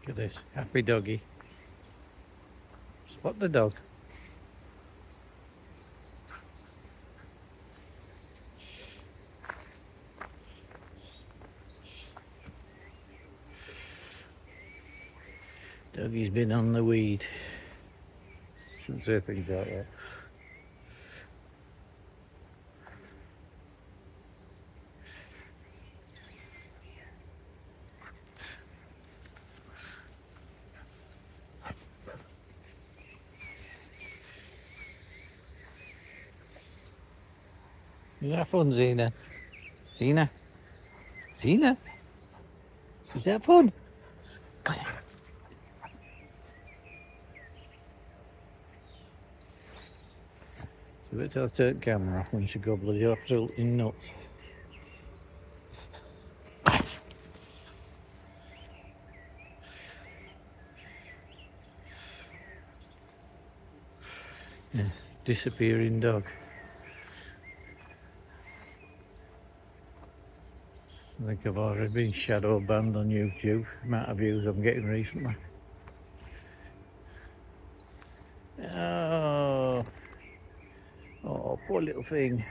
Look at this happy doggy. Spot the dog. Doggy's been on the weed. Shouldn't say things like that. Is that fun, Zena? Zena? Zena? Is that fun? It's a bit to turn camera off when you should go bloody absolutely nuts. Yeah, disappearing dog. I think I've already been shadow banned on YouTube. The amount of views I'm getting recently. Oh, oh, poor little thing.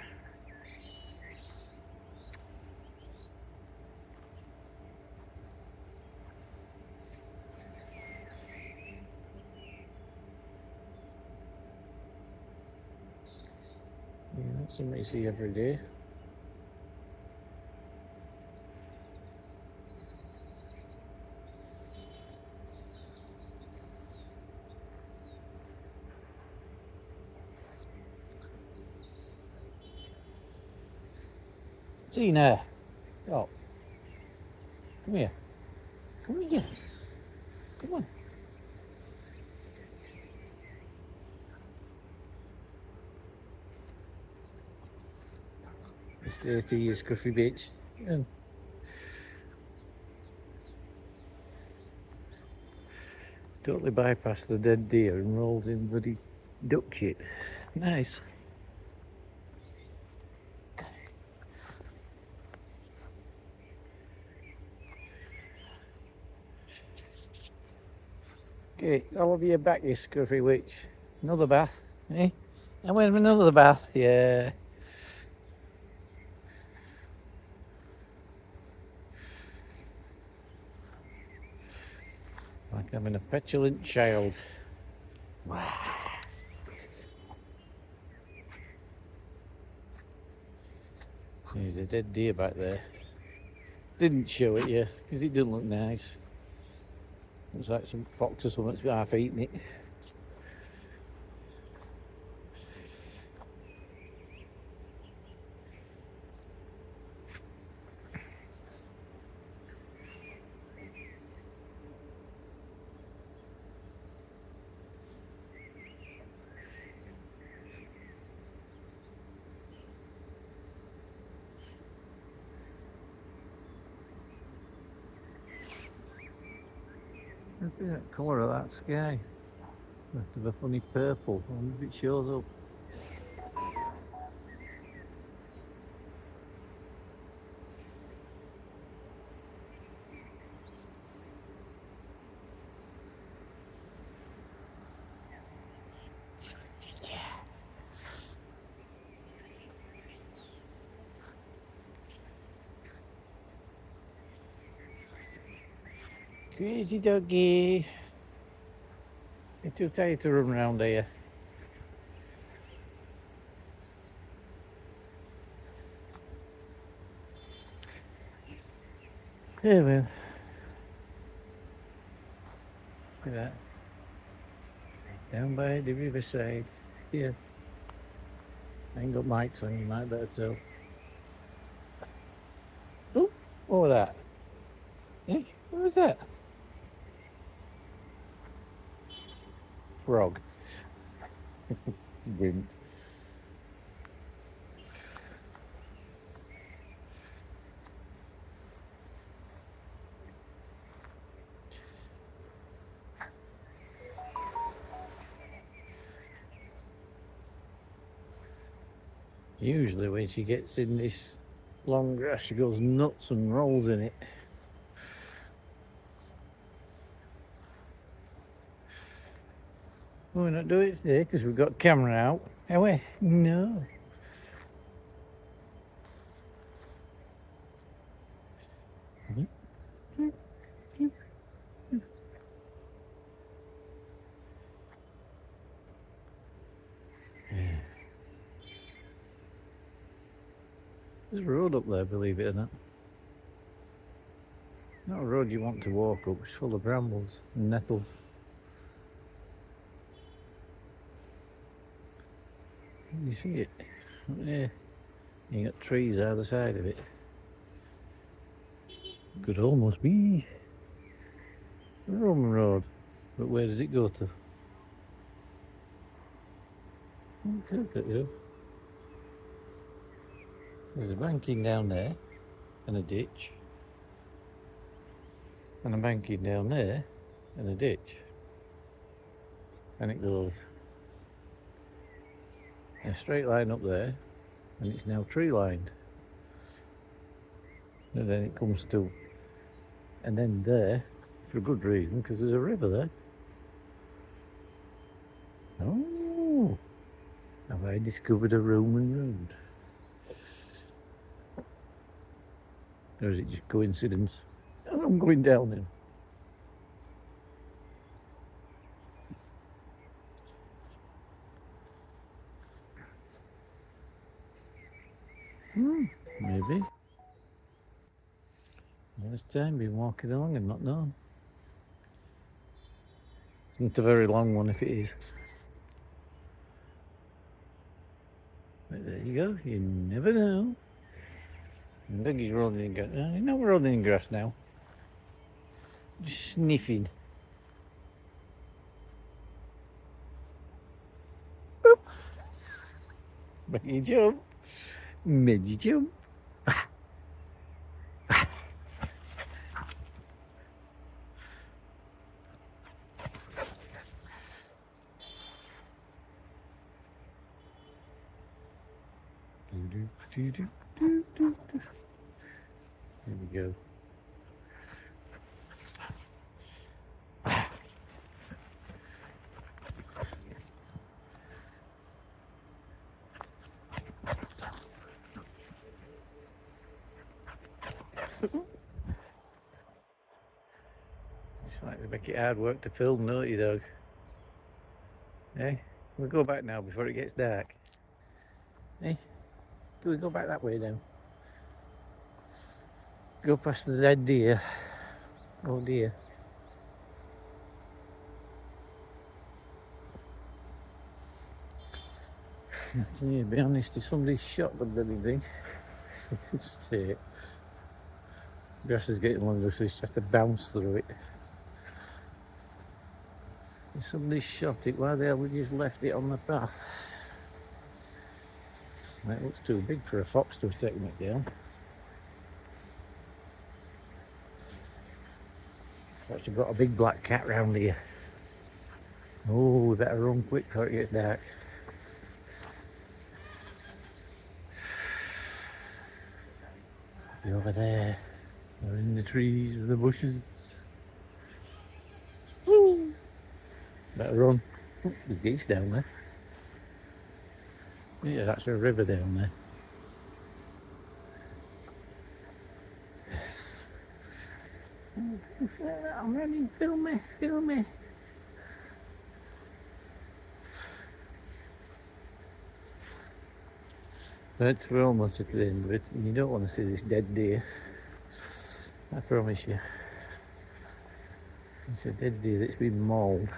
Yeah, that's something you see every day. Tina, oh, come here. Come here. Come on. It's 30 years scruffy bitch. Yeah. Totally bypassed the dead deer and rolls in bloody duck shit. Nice. Okay, all over your back, you scruffy witch. Another bath, eh? And where's another bath? Yeah. Like I'm a petulant child. Wow. There's a dead deer back there. Didn't show it you, because it didn't look nice. Looks like some fox or something's half eating it. Look at that colour of that sky. Left of a funny purple. I wonder if it shows up. Crazy doggy. You're too tired to run around here. Yeah, well. Look at that. Down by the riverside. Yeah. I ain't got mics on, you might better tell. Oh, what was that? Eh? What was that? Frog. Wind. Usually when she gets in this long grass, she goes nuts and rolls in it. We're not doing it today because we've got camera out. Are we? No. There's a road up there, believe it or not. Not a road you want to walk up, it's full of brambles and nettles. You see it? Up there. You got trees either side of it. Could almost be a Roman road. But where does it go to? There's a banking down there and a ditch. And a banking down there and a ditch. And it goes in a straight line up there, and it's now tree lined. And then it comes to, and then there, for a good reason, because there's a river there. Oh, have I discovered a Roman road? Or is it just coincidence? I'm going down now. Maybe. All this time been walking along and not known. It's not a very long one if it is. But there you go, you never know. And Dougie's rolling in grass. He's not rolling in grass now. Just sniffing. Boop. Back you jump. Made you jump. Here we go. Just like to make it hard work to film, don't you, Doug? Hey, we'll go back now before it gets dark. Hey, can we go back that way now? Go past the dead deer. Oh dear. To be honest, if somebody's shot the bloody thing, just take it. Grass is getting longer, so you just have to bounce through it. If somebody shot it, why the hell would you just left it on the path? That looks too big for a fox to have taken it down. Actually got a big black cat round here. Oh, we better run quick before it gets dark. Be over there. They're in the trees, the bushes. Woo! Better run. Oh, there's geese down there. Yeah, there's actually a river down there. I'm running, film me, film me. Right, we're almost at the end of it, and you don't want to see this dead deer. I promise you. It's a dead deer that's been mauled.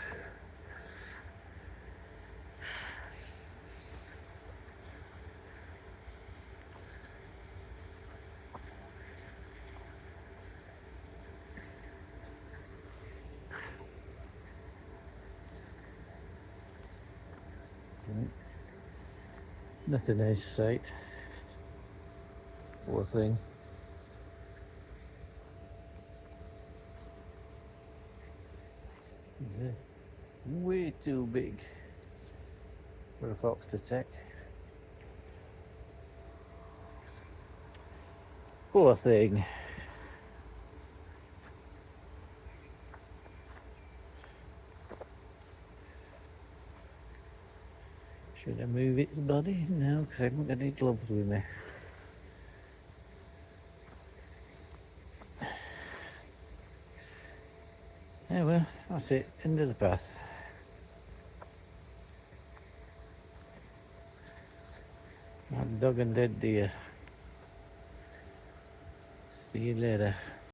Not a nice sight. Poor thing. Is it way too big for a fox to take? Poor thing. Should I move its body? No, because I haven't got any gloves with me. Oh well, that's it. End of the path. Mad dog and dead deer. See you later.